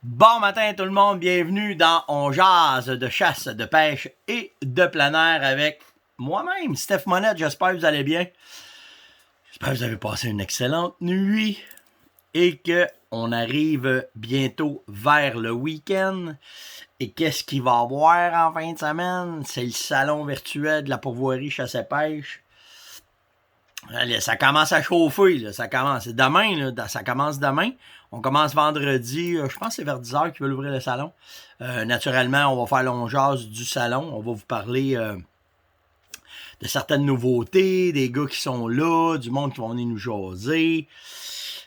Bon matin tout le monde, bienvenue dans On jase de chasse, de pêche et de plein air avec moi-même, Steph Monette. J'espère que vous allez bien. J'espère que vous avez passé une excellente nuit et qu'on arrive bientôt vers le week-end. Et qu'est-ce qu'il va y avoir en fin de semaine? C'est le salon virtuel de la pourvoirie chasse et pêche. Allez, ça commence à chauffer, là. Ça commence demain, là, ça commence demain. On commence vendredi, je pense que c'est vers 10h qu'ils veulent ouvrir le salon. Naturellement, on va faire l'ongease du salon. On va vous parler de certaines nouveautés, des gars qui sont là, du monde qui vont venir nous jaser.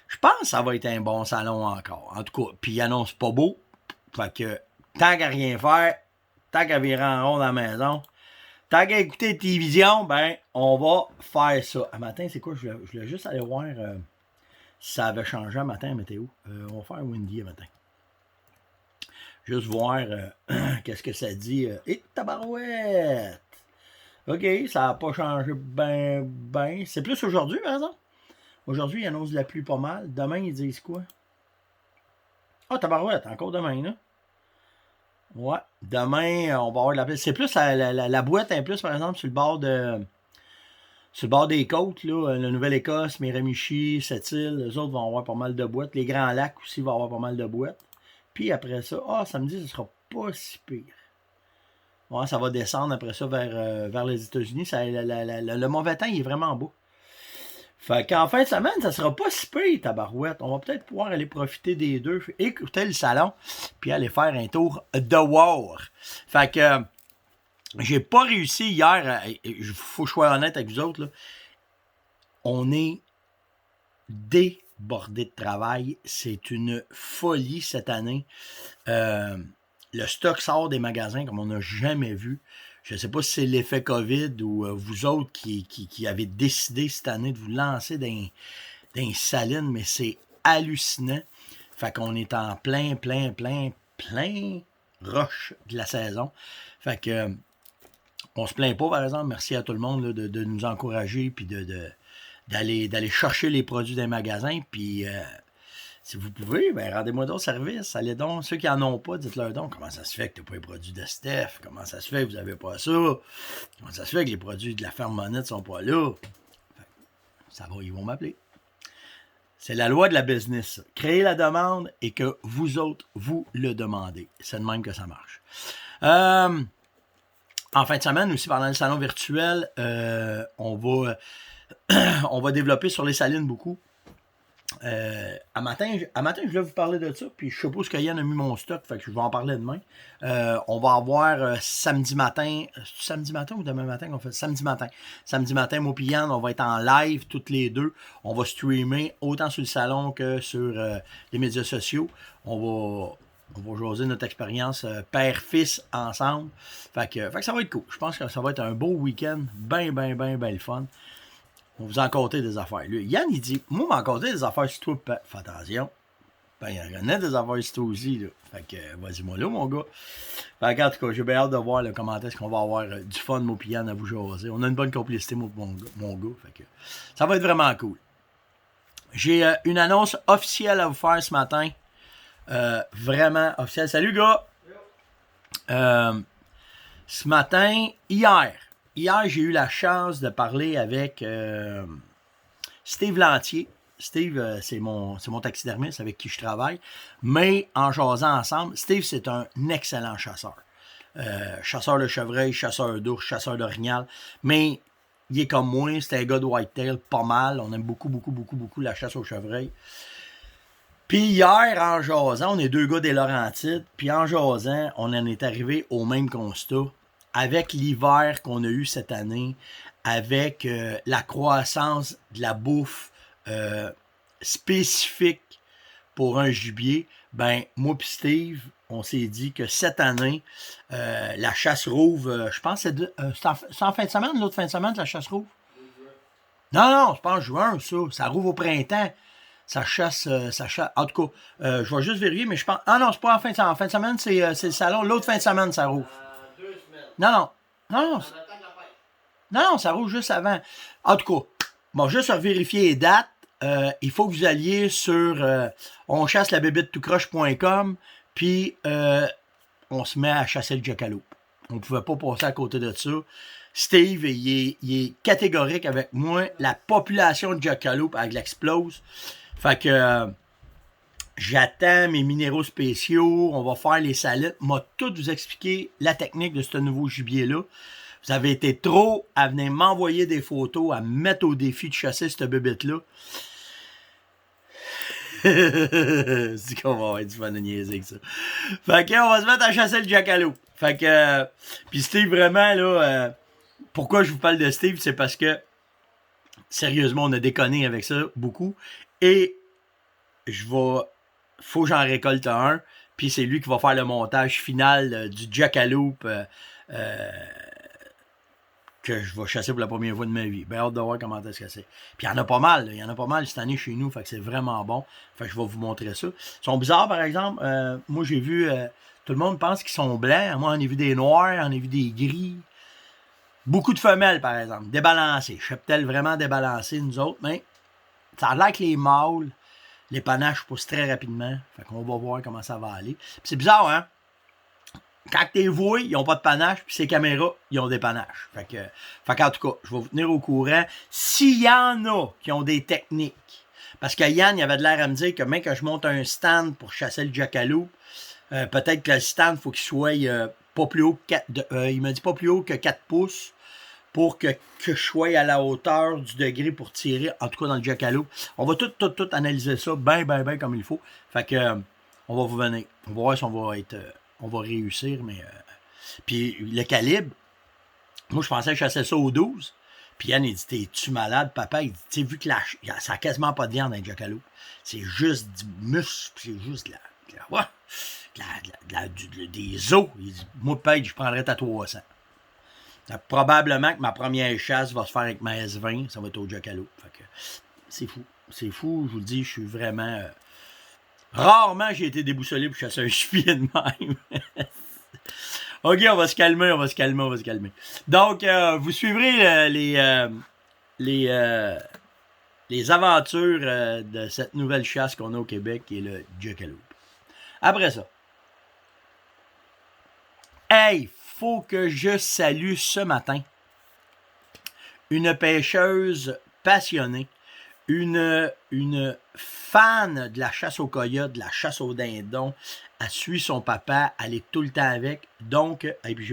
Je pense que ça va être un bon salon encore. En tout cas, puis il annonce pas beau. Fait que, tant qu'à rien faire, tant qu'à virer en rond dans la maison, tant qu'à écouter la télévision, ben, on va faire ça. Un matin, c'est quoi? Je voulais juste aller voir si ça avait changé un matin, la météo. On va faire windy un matin. Juste voir qu'est-ce que ça dit. Et tabarouette! OK, ça n'a pas changé ben. C'est plus aujourd'hui, par exemple. Aujourd'hui, ils annoncent la pluie pas mal. Demain, ils disent quoi? Ah, tabarouette, encore demain, là. Ouais, demain, on va avoir de la pluie. C'est plus la boîte est plus, par exemple, sur le bord des côtes, là, la Nouvelle-Écosse, Miramichi, Sept-Îles, les autres vont avoir pas mal de boîtes. Les Grands Lacs aussi vont avoir pas mal de boîtes. Puis après ça, samedi, ce sera pas si pire. Ouais, ça va descendre après ça vers les États-Unis. Le mauvais temps, il est vraiment beau. Fait qu'en fin de semaine, ça sera pas si pire, tabarouette. On va peut-être pouvoir aller profiter des deux, écouter le salon, puis aller faire un tour de war. Fait que j'ai pas réussi hier, faut que je sois honnête avec vous autres, là. On est débordé de travail. C'est une folie cette année. Le stock sort des magasins comme on n'a jamais vu. Je ne sais pas si c'est l'effet COVID ou vous autres qui avez décidé cette année de vous lancer dans les salines, mais c'est hallucinant. Fait qu'on est en plein rush de la saison. Fait que on se plaint pas, par exemple. Merci à tout le monde là, de nous encourager puis d'aller chercher les produits des magasins. Puis si vous pouvez, ben rendez-moi d'autres services. Allez donc, ceux qui n'en ont pas, dites-leur donc comment ça se fait que tu n'as pas les produits de Steph, comment ça se fait que vous n'avez pas ça, comment ça se fait que les produits de la ferme Monette ne sont pas là. Ça va, ils vont m'appeler. C'est la loi de la business. Créez la demande et que vous autres, vous le demandez. C'est de même que ça marche. En fin de semaine, aussi pendant le salon virtuel, on va développer sur les salines beaucoup. À matin, je voulais vous parler de ça, puis je suppose que Yann a mis mon stock, fait que je vais en parler demain. On va avoir samedi matin ou demain matin qu'on fait? Samedi matin. Samedi matin, moi et Yann, on va être en live toutes les deux. On va streamer autant sur le salon que sur les médias sociaux. On va jaser notre expérience père-fils ensemble. Fait que ça va être cool. Je pense que ça va être un beau week-end, bien le fun. On vous en compter des affaires. Lui, Yann, il dit, moi, m'en compter des affaires sur toi. Fais attention. Ben, il y en a des affaires sur toi aussi, là. Fait que, vas-y-moi là, mon gars. Fait que, en tout cas, j'ai bien hâte de voir le comment est-ce qu'on va avoir du fun, moi pis Yann, à vous jaser. On a une bonne complicité, mon gars. Fait que, ça va être vraiment cool. J'ai une annonce officielle à vous faire ce matin. Vraiment officielle. Salut, gars! Ce matin, hier, j'ai eu la chance de parler avec Steve Lantier. Steve, c'est mon taxidermiste avec qui je travaille. Mais en jasant ensemble, Steve, c'est un excellent chasseur. Chasseur de chevreuil, chasseur d'ours, chasseur d'orignal. Mais il est comme moi, c'est un gars de whitetail, pas mal. On aime beaucoup la chasse au chevreuil. Puis hier, en jasant, on est deux gars des Laurentides. Puis en jasant, on en est arrivé au même constat. Avec l'hiver qu'on a eu cette année, avec la croissance de la bouffe spécifique pour un gibier, ben moi pis Steve, on s'est dit que cette année, la chasse rouvre, je pense que c'est en fin de semaine, l'autre fin de semaine, la chasse rouvre? Non, c'est pas en juin, ça. Ça rouvre au printemps. Ça chasse. En tout cas, je vais juste vérifier, mais je pense. Ah non, c'est pas en fin de semaine. En fin de semaine, c'est le salon. L'autre fin de semaine, ça rouvre. 2 semaines. Non, ça roule juste avant. En tout cas, bon, juste à vérifier les dates, il faut que vous alliez sur onchasselabébitetoutcroche.com Puis, on se met à chasser le jackalope. On ne pouvait pas passer à côté de ça. Steve, il est catégorique avec moi. La population de jackalope, elle explose. Fait que j'attends mes minéraux spéciaux. On va faire les salitres. M'a tout vous expliquer la technique de ce nouveau gibier-là. Vous avez été trop à venir m'envoyer des photos, à me mettre au défi de chasser cette bébête-là. C'est qu'on va avoir du fun de niaiser avec ça. Fait que, on va se mettre à chasser le jackalope. Fait que, puis Steve, vraiment, là, pourquoi je vous parle de Steve, c'est parce que, sérieusement, on a déconné avec ça beaucoup. Et, faut que j'en récolte un. Puis c'est lui qui va faire le montage final du jackalope que je vais chasser pour la première fois de ma vie. Ben, hâte de voir comment est-ce que c'est. Puis il y en a pas mal. Il y en a pas mal cette année chez nous. Fait que c'est vraiment bon. Fait que je vais vous montrer ça. Ils sont bizarres, par exemple. Moi, j'ai vu... tout le monde pense qu'ils sont blancs. Moi, on a vu des noirs, on a vu des gris. Beaucoup de femelles, par exemple. Débalancées. Cheptel vraiment débalancées, nous autres. Mais ça a l'air que les mâles, les panaches poussent très rapidement. Fait qu'on va voir comment ça va aller. Puis c'est bizarre, hein? Quand t'es voué, ils n'ont pas de panache, puis ces caméras, ils ont des panaches. Fait qu'en tout cas, je vais vous tenir au courant. S'il y en a qui ont des techniques, parce que Yann, il avait de l'air à me dire que même quand je monte un stand pour chasser le jackalope, peut-être que le stand, il faut qu'il soit pas plus haut que 4, il m'a dit pas plus haut que 4 pouces pour que je sois à la hauteur du degré pour tirer, en tout cas dans le jackalope. On va tout analyser ça bien comme il faut. Fait que on va vous venir. On va voir si on va réussir, mais... Puis le calibre, moi, je pensais que je chassais ça au 12. Puis Yann, il dit, t'es-tu malade, papa? Il dit, tu sais, vu que ça n'a quasiment pas de viande dans le jackalope. C'est juste du muscle, c'est juste des os. Il dit, moi, Paige, je prendrais ta 300. Probablement que ma première chasse va se faire avec ma S20. Ça va être au jackalope. Fait que c'est fou. C'est fou, je vous le dis, je suis vraiment... Rarement j'ai été déboussolé pour chasser un gibier de même. OK, on va se calmer. Donc, vous suivrez les aventures de cette nouvelle chasse qu'on a au Québec, qui est le jackalope. Après ça, hey, faut que je salue ce matin une pêcheuse passionnée, une fan de la chasse au coyote, de la chasse au dindon. Elle suit son papa, elle est tout le temps avec. Donc, et puis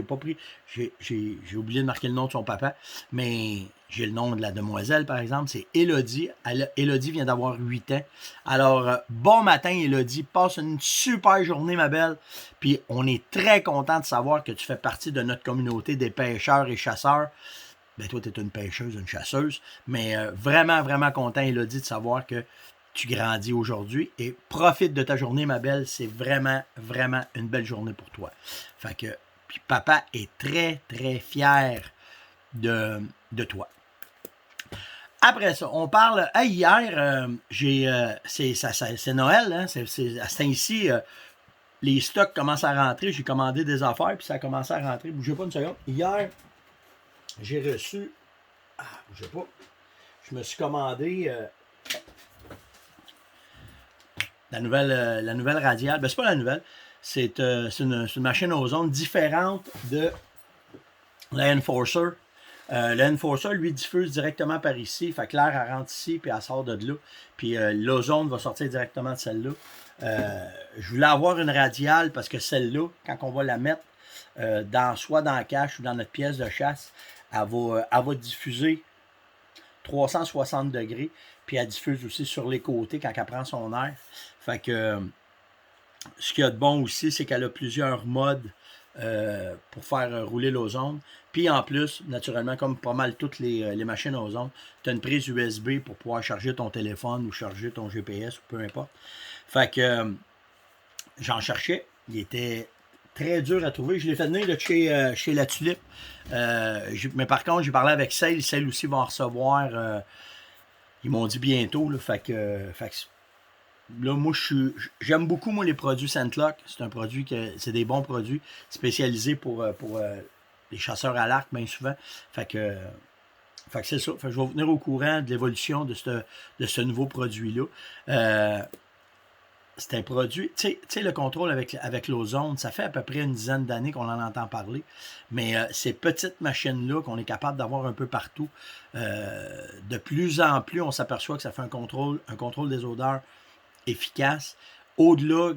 j'ai oublié de marquer le nom de son papa, mais j'ai le nom de la demoiselle, par exemple, c'est Élodie. Élodie vient d'avoir 8 ans. Alors, bon matin, Élodie. Passe une super journée, ma belle. Puis, on est très content de savoir que tu fais partie de notre communauté des pêcheurs et chasseurs. Ben, toi, tu es une pêcheuse, une chasseuse. Mais vraiment content, Élodie, de savoir que tu grandis aujourd'hui. Et profite de ta journée, ma belle. C'est vraiment une belle journée pour toi. Fait que, puis papa est très fier de toi. Après ça, on parle... Hey, hier, c'est Noël, hein? C'est à ce temps-ci, les stocks commencent à rentrer. J'ai commandé des affaires, puis ça a commencé à rentrer. Bougez pas une seconde. Hier, j'ai reçu... bougez pas. Je me suis commandé la nouvelle radiale. Ben, c'est pas la nouvelle. C'est une machine ozone différente de la Enforcer. Le Enforcer, lui, diffuse directement par ici. Fait que l'air, elle rentre ici, puis elle sort de là. Puis l'ozone va sortir directement de celle-là. Je voulais avoir une radiale parce que celle-là, quand on va la mettre soit dans la cache ou dans notre pièce de chasse, elle va diffuser 360 degrés. Puis elle diffuse aussi sur les côtés quand elle prend son air. Fait que ce qu'il y a de bon aussi, c'est qu'elle a plusieurs modes pour faire rouler l'ozone. Puis en plus, naturellement, comme pas mal toutes les machines ozone, tu as une prise USB pour pouvoir charger ton téléphone ou charger ton GPS ou peu importe. Fait que j'en cherchais. Il était très dur à trouver. Je l'ai fait venir de chez La Tulipe. Mais par contre, j'ai parlé avec Celle. Celle aussi va en recevoir. Ils m'ont dit bientôt. Là, fait que là, moi, j'aime beaucoup, moi, les produits Scentlock. C'est un produit c'est des bons produits spécialisés pour les chasseurs à l'arc, bien souvent. Fait que c'est ça. Fait que je vais vous tenir au courant de l'évolution de ce nouveau produit-là. C'est un produit. Tu sais, le contrôle avec l'ozone, ça fait à peu près une dizaine d'années qu'on en entend parler. Mais ces petites machines-là qu'on est capable d'avoir un peu partout, de plus en plus, on s'aperçoit que ça fait un contrôle des odeurs efficace. Au-delà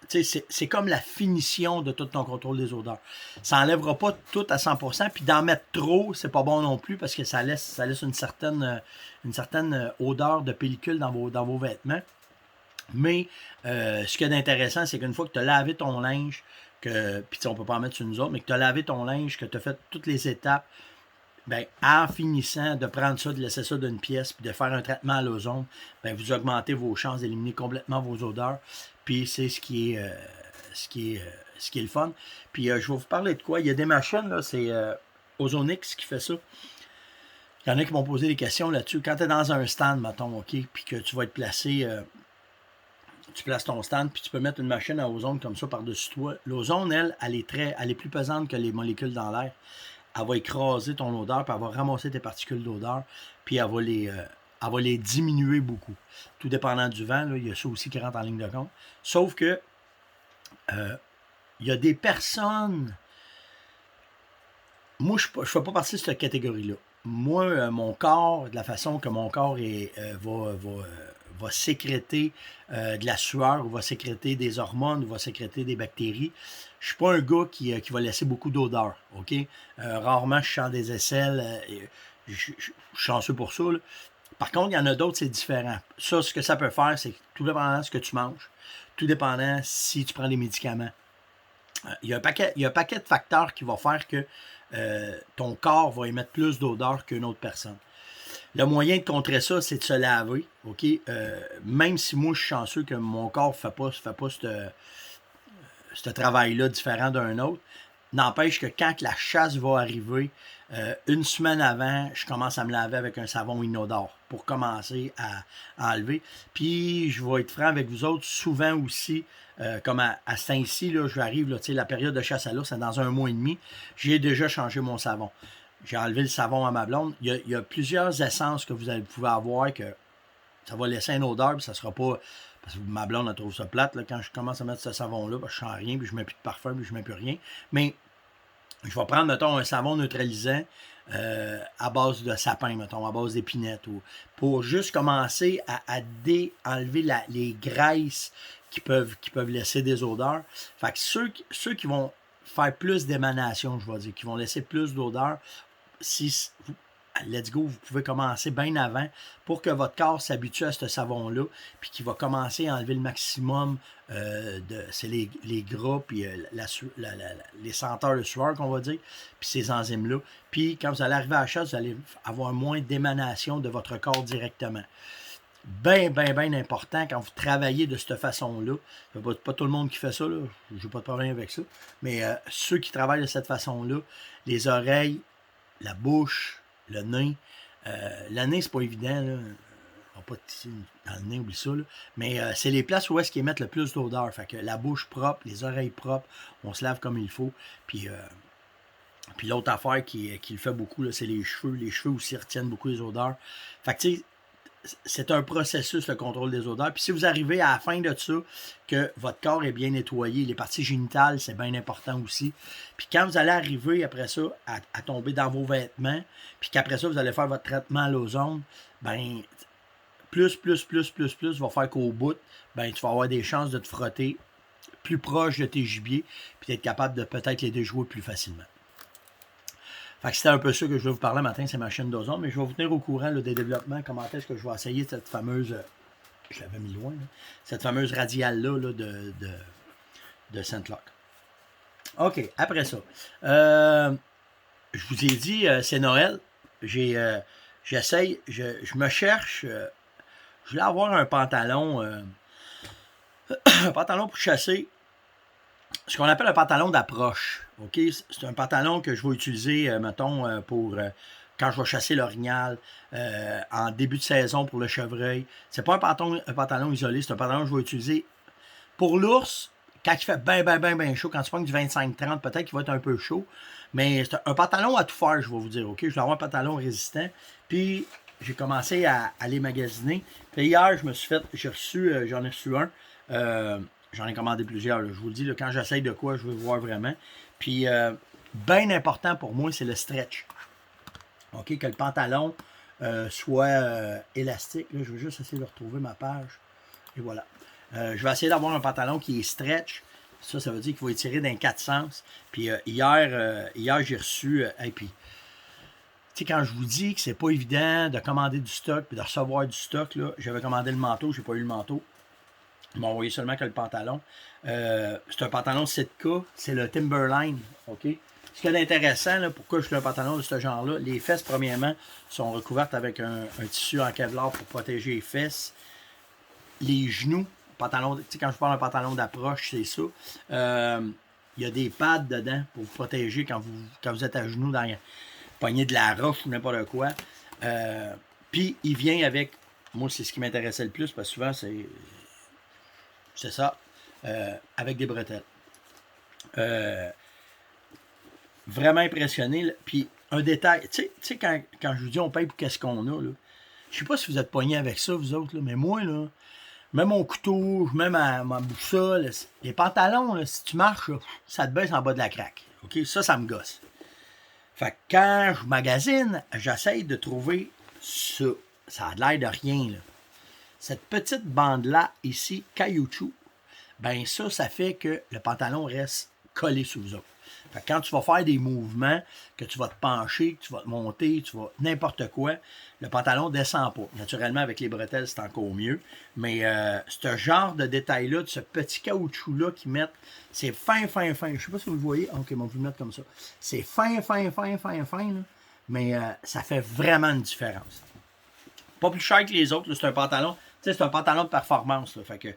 tu sais, c'est comme la finition de tout ton contrôle des odeurs. Ça n'enlèvera pas tout à 100%, puis d'en mettre trop, c'est pas bon non plus parce que ça laisse une certaine odeur de pellicule dans vos vêtements. Mais ce qu'il y a d'intéressant, c'est qu'une fois que tu as lavé ton linge, puis on peut pas en mettre sur nous autres, mais que tu as lavé ton linge, que tu as fait toutes les étapes, ben, en finissant de prendre ça, de laisser ça d'une pièce, puis de faire un traitement à l'ozone, ben, vous augmentez vos chances d'éliminer complètement vos odeurs. Puis c'est ce qui est le fun. Puis je vais vous parler de quoi. Il y a des machines, là, c'est Ozonix qui fait ça. Il y en a qui m'ont posé des questions là-dessus. Quand tu es dans un stand, mettons, OK, puis que tu vas être placé, tu places ton stand, puis tu peux mettre une machine à ozone comme ça par-dessus toi. L'ozone, elle est plus pesante que les molécules dans l'air. Elle va écraser ton odeur, puis elle va ramasser tes particules d'odeur, puis elle va les diminuer beaucoup. Tout dépendant du vent, là, il y a ça aussi qui rentre en ligne de compte. Sauf que il y a des personnes. Moi, je ne fais pas partie de cette catégorie-là. Moi, mon corps, de la façon que mon corps va sécréter de la sueur, ou va sécréter des hormones, ou va sécréter des bactéries, je suis pas un gars qui va laisser beaucoup d'odeur. OK? Rarement, je sens des aisselles. Je suis chanceux pour ça. Là. Par contre, il y en a d'autres, c'est différent. Ça, ce que ça peut faire, c'est tout dépendant de ce que tu manges, tout dépendant si tu prends des médicaments. Il y a un paquet de facteurs qui vont faire que ton corps va émettre plus d'odeur qu'une autre personne. Le moyen de contrer ça, c'est de se laver. OK? Même si moi, je suis chanceux que mon corps ne fait pas ce travail-là différent d'un autre, n'empêche que quand la chasse va arriver, une semaine avant, je commence à me laver avec un savon inodore pour commencer à enlever. Puis, je vais être franc avec vous autres, souvent aussi, comme à ce temps-ci, là, j'arrive, là, la période de chasse à l'ours, c'est dans un mois et demi, j'ai déjà changé mon savon. J'ai enlevé le savon à ma blonde. Il y a plusieurs essences que vous pouvez avoir que ça va laisser une odeur, puis ça sera pas... Parce que ma blonde, elle trouve ça plate, là, quand je commence à mettre ce savon-là, ben, je sens rien, puis je mets plus de parfum, puis je mets plus rien. Mais je vais prendre, mettons, un savon neutralisant à base de sapin, mettons, à base d'épinettes, pour juste commencer à enlever les graisses qui peuvent laisser des odeurs. Fait que ceux qui vont faire plus d'émanation, je vais dire, qui vont laisser plus d'odeur, si let's go, vous pouvez commencer bien avant pour que votre corps s'habitue à ce savon-là, puis qu'il va commencer à enlever le maximum c'est les gras, puis les senteurs de sueur qu'on va dire, puis ces enzymes-là. Puis quand vous allez arriver à la chasse, vous allez avoir moins d'émanation de votre corps directement. Bien important quand vous travaillez de cette façon-là. C'est pas tout le monde qui fait ça, là. J'ai pas de problème avec ça. Mais ceux qui travaillent de cette façon-là, les oreilles, la bouche, le nez. Le nez, c'est pas évident, là. Pas dans le nez, oublie ça, là. Mais c'est les places où est-ce qu'ils émettent le plus d'odeur. Fait que la bouche propre, les oreilles propres, on se lave comme il faut. Puis l'autre affaire qui le fait beaucoup, là, c'est les cheveux. Les cheveux aussi retiennent beaucoup les odeurs. Fait que tu sais, c'est un processus, le contrôle des odeurs. Puis si vous arrivez à la fin de ça, que votre corps est bien nettoyé, les parties génitales, c'est bien important aussi. Puis quand vous allez arriver après ça à tomber dans vos vêtements, puis qu'après ça, vous allez faire votre traitement à l'ozone, ben plus va faire qu'au bout, ben tu vas avoir des chances de te frotter plus proche de tes gibiers, puis d'être capable de peut-être les déjouer plus facilement. Fait que c'était un peu ça que je vais vous parler matin, c'est ma chaîne d'ozone, mais je vais vous tenir au courant là, des développements, comment est-ce que je vais essayer cette fameuse, je l'avais mis loin, là, cette fameuse radiale-là là, de Saint-Locke. OK, après ça, je vous ai dit, c'est Noël, j'essaye, je me cherche, je voulais avoir un pantalon, un pantalon pour chasser, ce qu'on appelle un pantalon d'approche. OK? C'est un pantalon que je vais utiliser, mettons, pour quand je vais chasser l'orignal, en début de saison pour le chevreuil. C'est pas un pantalon isolé, c'est un pantalon que je vais utiliser pour l'ours. Quand il fait bien chaud, quand tu prends du 25-30, peut-être qu'il va être un peu chaud. Mais c'est un pantalon à tout faire, je vais vous dire. OK? Je vais avoir un pantalon résistant. Puis j'ai commencé à aller magasiner. Puis hier, j'en ai reçu un. J'en ai commandé plusieurs. Là. Je vous le dis, là, quand j'essaye de quoi, je veux voir vraiment. Puis, bien important pour moi, c'est le stretch. OK, que le pantalon soit élastique. Là, je vais juste essayer de retrouver ma page. Et voilà. Je vais essayer d'avoir un pantalon qui est stretch. Ça veut dire qu'il faut étirer dans 4 sens. Puis hier j'ai reçu... et puis, tu sais, quand je vous dis que c'est pas évident de commander du stock puis de recevoir du stock, là, j'avais commandé le manteau, j'ai pas eu le manteau. Ils m'ont envoyé seulement que le pantalon. C'est un pantalon Sitka, c'est le Timberline. OK? Ce qui est intéressant, là, pourquoi je fais un pantalon de ce genre-là, les fesses, premièrement, sont recouvertes avec un tissu en Kevlar pour protéger les fesses. Les genoux, pantalon, tu sais, quand je parle d'un pantalon d'approche, c'est ça. Il y a des pads dedans pour vous protéger quand vous êtes à genoux dans la poignée de la roche ou n'importe quoi. Puis, il vient avec, moi, c'est ce qui m'intéressait le plus, parce que souvent, c'est ça, avec des bretelles. Vraiment impressionné. Puis, un détail, tu sais, quand je vous dis on paye pour qu'est-ce qu'on a, là, je sais pas si vous êtes poignés avec ça, vous autres, là, mais moi, là, même mon couteau, même ma boussole, les pantalons, là, si tu marches, là, ça te baisse en bas de la craque. OK? Ça me gosse. Fait que quand je magasine, j'essaye de trouver ça. Ça a l'air de rien, là. Cette petite bande-là, ici, caoutchouc, ben ça fait que le pantalon reste collé sous vous autres. Fait que quand tu vas faire des mouvements, que tu vas te pencher, que tu vas te monter, tu vas n'importe quoi, le pantalon ne descend pas. Naturellement, avec les bretelles, c'est encore mieux. Mais ce genre de détail-là, de ce petit caoutchouc-là qu'ils mettent, c'est fin. Je ne sais pas si vous le voyez. OK, on va vous le mettre comme ça. C'est fin, là. Mais ça fait vraiment une différence. Pas plus cher que les autres. C'est un pantalon. Tu sais, c'est un pantalon de performance. Là, fait que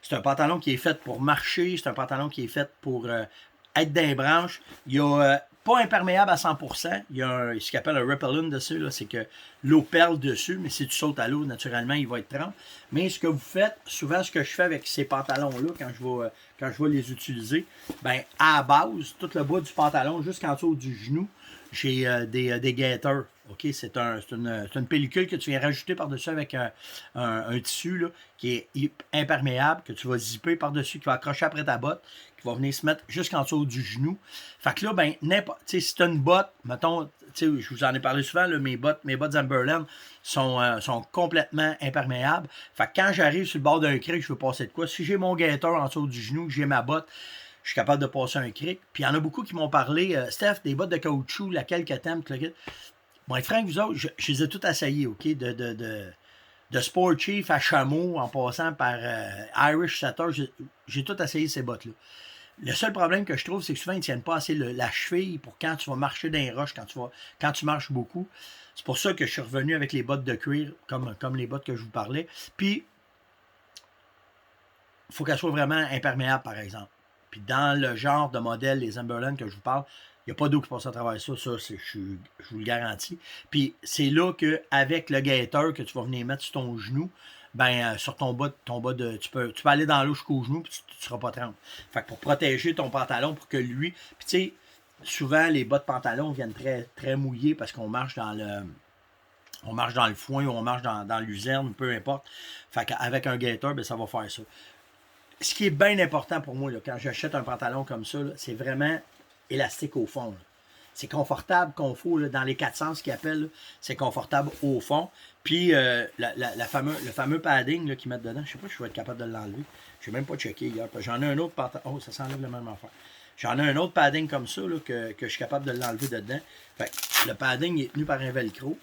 c'est un pantalon qui est fait pour marcher. C'est un pantalon qui est fait pour être dans les branches. Il y a pas imperméable à 100%. Il y a ce qu'on appelle un repellent dessus. Là, c'est que l'eau perle dessus. Mais si tu sautes à l'eau, naturellement, il va être trempe. Mais ce que vous faites, souvent ce que je fais avec ces pantalons-là, quand je vais les utiliser, ben à la base, tout le bas du pantalon, jusqu'en dessous du genou, j'ai des gaiters. OK? C'est une pellicule que tu viens rajouter par-dessus avec un tissu là, qui est imperméable, que tu vas zipper par-dessus, qui va accrocher après ta botte, qui va venir se mettre jusqu'en dessous du genou. Fait que là, ben, si tu as une botte, mettons, je vous en ai parlé souvent, là, mes bottes Timberland sont complètement imperméables. Fait que quand j'arrive sur le bord d'un cric, je veux passer de quoi? Si j'ai mon gaiter en dessous du genou, que j'ai ma botte, je suis capable de passer un cric. Puis il y en a beaucoup qui m'ont parlé, Steph, des bottes de caoutchouc, laquelle que t'aimes, bon, Franck, vous autres, je les ai toutes essayées, OK? De Sport Chief à Chameau, en passant par Irish Setter, j'ai tout essayé ces bottes-là. Le seul problème que je trouve, c'est que souvent, ils ne tiennent pas assez la cheville pour quand tu vas marcher dans les roches, quand tu marches beaucoup. C'est pour ça que je suis revenu avec les bottes de cuir, comme les bottes que je vous parlais. Puis, il faut qu'elles soient vraiment imperméables, par exemple. Puis dans le genre de modèle, les Timberland que je vous parle, il n'y a pas d'eau qui passe à travers ça. Ça, je vous le garantis. Puis c'est là qu'avec le gaiter que tu vas venir mettre sur ton genou, ben sur ton bas de. Tu peux aller dans l'eau jusqu'au genou, puis tu ne seras pas trempe. Fait que pour protéger ton pantalon, pour que lui. Puis tu sais, souvent les bas de pantalon viennent très, très mouillés parce qu'on marche dans le. On marche dans le foin ou on marche dans l'usine, peu importe. Fait qu'avec un gaiter, ben, ça va faire ça. Ce qui est bien important pour moi, là, quand j'achète un pantalon comme ça, c'est vraiment élastique au fond. Là. C'est confortable, confort, là, dans les 4 sens qu'ils appellent, c'est confortable au fond. Puis le fameux padding qu'ils mettent dedans, je ne sais pas si je vais être capable de l'enlever. Je n'ai même pas checké hier. J'en ai un autre pantalon. Oh, ça s'enlève la même affaire. J'en ai un autre padding comme ça là, que je suis capable de l'enlever dedans. Fait que le padding est tenu par un velcro.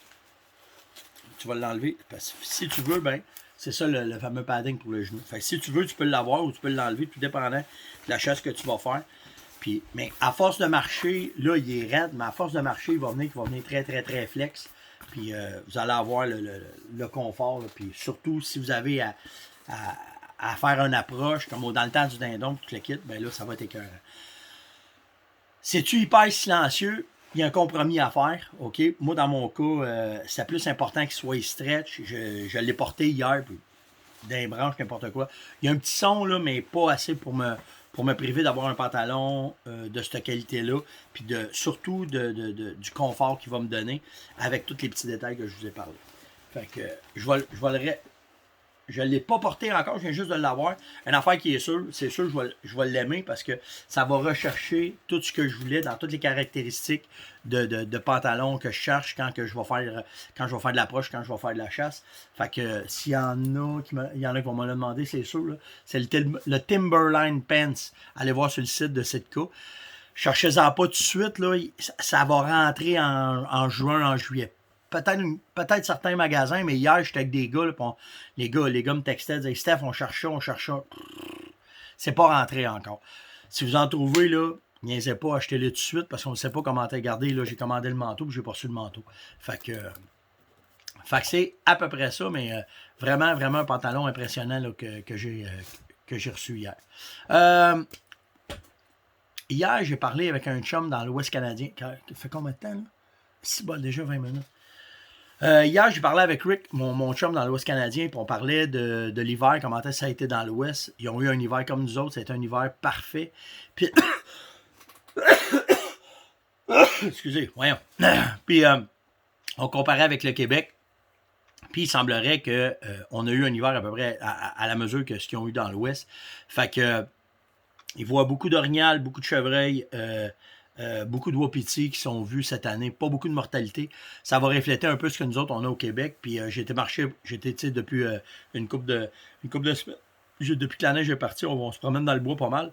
Tu vas l'enlever. Parce que si tu veux, ben. C'est ça le fameux padding pour le genou. Fait que si tu veux, tu peux l'avoir ou tu peux l'enlever, tout dépendant de la chasse que tu vas faire. Puis, mais à force de marcher, là, il est raide, mais à force de marcher, il va venir très, très, très flex. Puis vous allez avoir le confort. Là. Puis surtout, si vous avez à faire une approche, comme dans le temps du dindon, tu le quittes, ben là, ça va être écœurant. C'est-tu hyper silencieux? Il y a un compromis à faire, OK? Moi, dans mon cas, c'est plus important qu'il soit stretch. Je l'ai porté hier, puis d'un branche, n'importe quoi. Il y a un petit son, là, mais pas assez pour me priver d'avoir un pantalon de cette qualité-là, puis surtout du confort qu'il va me donner, avec tous les petits détails que je vous ai parlé. Fait que je vais Je ne l'ai pas porté encore, je viens juste de l'avoir. Une affaire qui est sûre, c'est sûr, je vais l'aimer parce que ça va rechercher tout ce que je voulais dans toutes les caractéristiques de pantalon que je cherche quand je vais faire de l'approche, quand je vais faire de la chasse. Fait que s'il y en a qui vont me le demander, c'est sûr, là, c'est le Timberline Pants. Allez voir sur le site de Sitka. Cherchez-en pas tout de suite, là, ça va rentrer en juin, en juillet. Peut-être certains magasins, mais hier, j'étais avec des gars, là, les gars me textaient, disaient, Steph, on cherche ça. C'est pas rentré encore. Si vous en trouvez, là, niaisez pas, achetez-le tout de suite, parce qu'on ne sait pas comment t'es gardé. Là, j'ai commandé le manteau, puis j'ai pas reçu le manteau. Fait que c'est à peu près ça, mais vraiment, vraiment un pantalon impressionnant là, que j'ai reçu hier. Hier, j'ai parlé avec un chum dans l'Ouest canadien. Ça fait combien de temps, là? C'est bon, déjà 20 minutes. Hier, j'ai parlé avec Rick, mon chum dans l'Ouest canadien, puis on parlait de l'hiver, comment ça a été dans l'Ouest. Ils ont eu un hiver comme nous autres, c'était un hiver parfait. Puis, excusez, voyons. Puis, on comparait avec le Québec. Puis, il semblerait qu'on a eu un hiver à peu près à la mesure que ce qu'ils ont eu dans l'Ouest. Fait que, ils voient beaucoup d'orignal, beaucoup de chevreuils, beaucoup de wapiti qui sont vus cette année, pas beaucoup de mortalité. Ça va refléter un peu ce que nous autres, on a au Québec. Puis j'étais depuis une couple de semaines. Depuis que la neige est partie, on se promène dans le bois pas mal.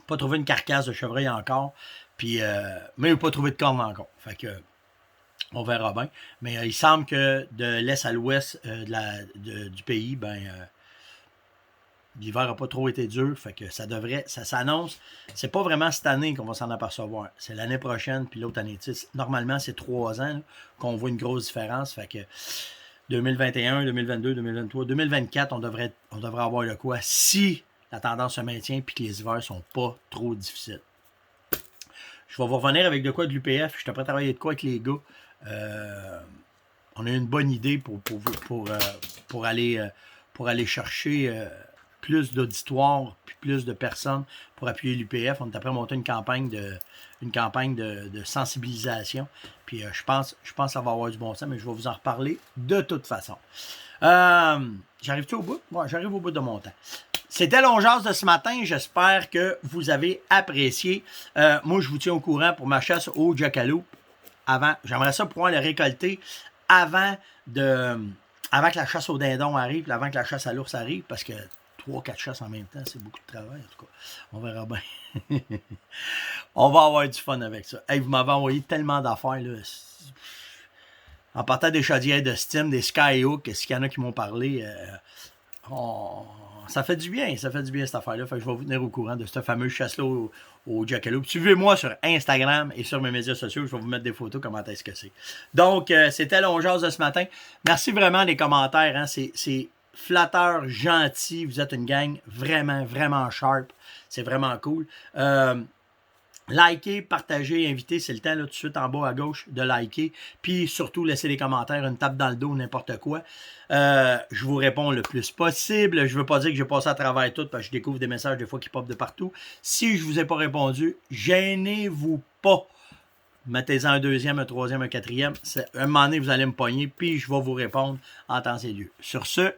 Pas trouvé une carcasse de chevreuil encore. Puis, mais pas trouvé de corne encore. Fait que, on verra bien. Mais il semble que de l'est à l'ouest du pays, l'hiver n'a pas trop été dur, fait que ça s'annonce. C'est pas vraiment cette année qu'on va s'en apercevoir. C'est l'année prochaine, puis l'autre année. Normalement, c'est 3 ans là, qu'on voit une grosse différence. Fait que 2021, 2022, 2023, 2024, on devrait avoir le quoi si la tendance se maintient et que les hivers sont pas trop difficiles. Je vais vous revenir avec de quoi de l'UPF. Je suis prêt à travailler de quoi avec les gars. On a une bonne idée pour aller chercher plus d'auditoire puis plus de personnes pour appuyer l'UPF. On est après monter une campagne de sensibilisation. Puis je pense que ça va avoir du bon sens, mais je vais vous en reparler de toute façon. J'arrive-tu au bout? Ouais, j'arrive au bout de mon temps. C'était l'Onjase de ce matin. J'espère que vous avez apprécié. Moi, je vous tiens au courant pour ma chasse au jackalope. J'aimerais ça pouvoir le récolter avant que la chasse au dindon arrive, avant que la chasse à l'ours arrive, parce que 3-4 chasses en même temps, c'est beaucoup de travail, en tout cas. On verra bien. On va avoir du fun avec ça. Hey, vous m'avez envoyé tellement d'affaires, là. En partant des chaudières de Steam, des Skyhook, est-ce qu'il y en a qui m'ont parlé? Ça fait du bien cette affaire-là. Fait que je vais vous tenir au courant de cette fameuse chasse-là au jackalope. Suivez-moi sur Instagram et sur mes médias sociaux. Je vais vous mettre des photos, comment est-ce que c'est. Donc, c'était l'Onjase de ce matin. Merci vraiment des commentaires. Hein. C'est flatteur, gentil. Vous êtes une gang vraiment, vraiment sharp. C'est vraiment cool. Likez, partagez, invitez, c'est le temps là, tout de suite en bas à gauche de liker. Puis surtout, laissez des commentaires, une tape dans le dos, n'importe quoi. Je vous réponds le plus possible. Je ne veux pas dire que j'ai passé à travers tout parce que je découvre des messages des fois qui popent de partout. Si je ne vous ai pas répondu, gênez-vous pas. Mettez-en un deuxième, un troisième, un quatrième. Un moment donné, vous allez me pogner, puis je vais vous répondre en temps et lieu. Sur ce,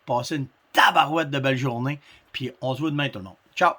passez une tabarouette de belle journée, puis on se voit demain tout le monde. Ciao!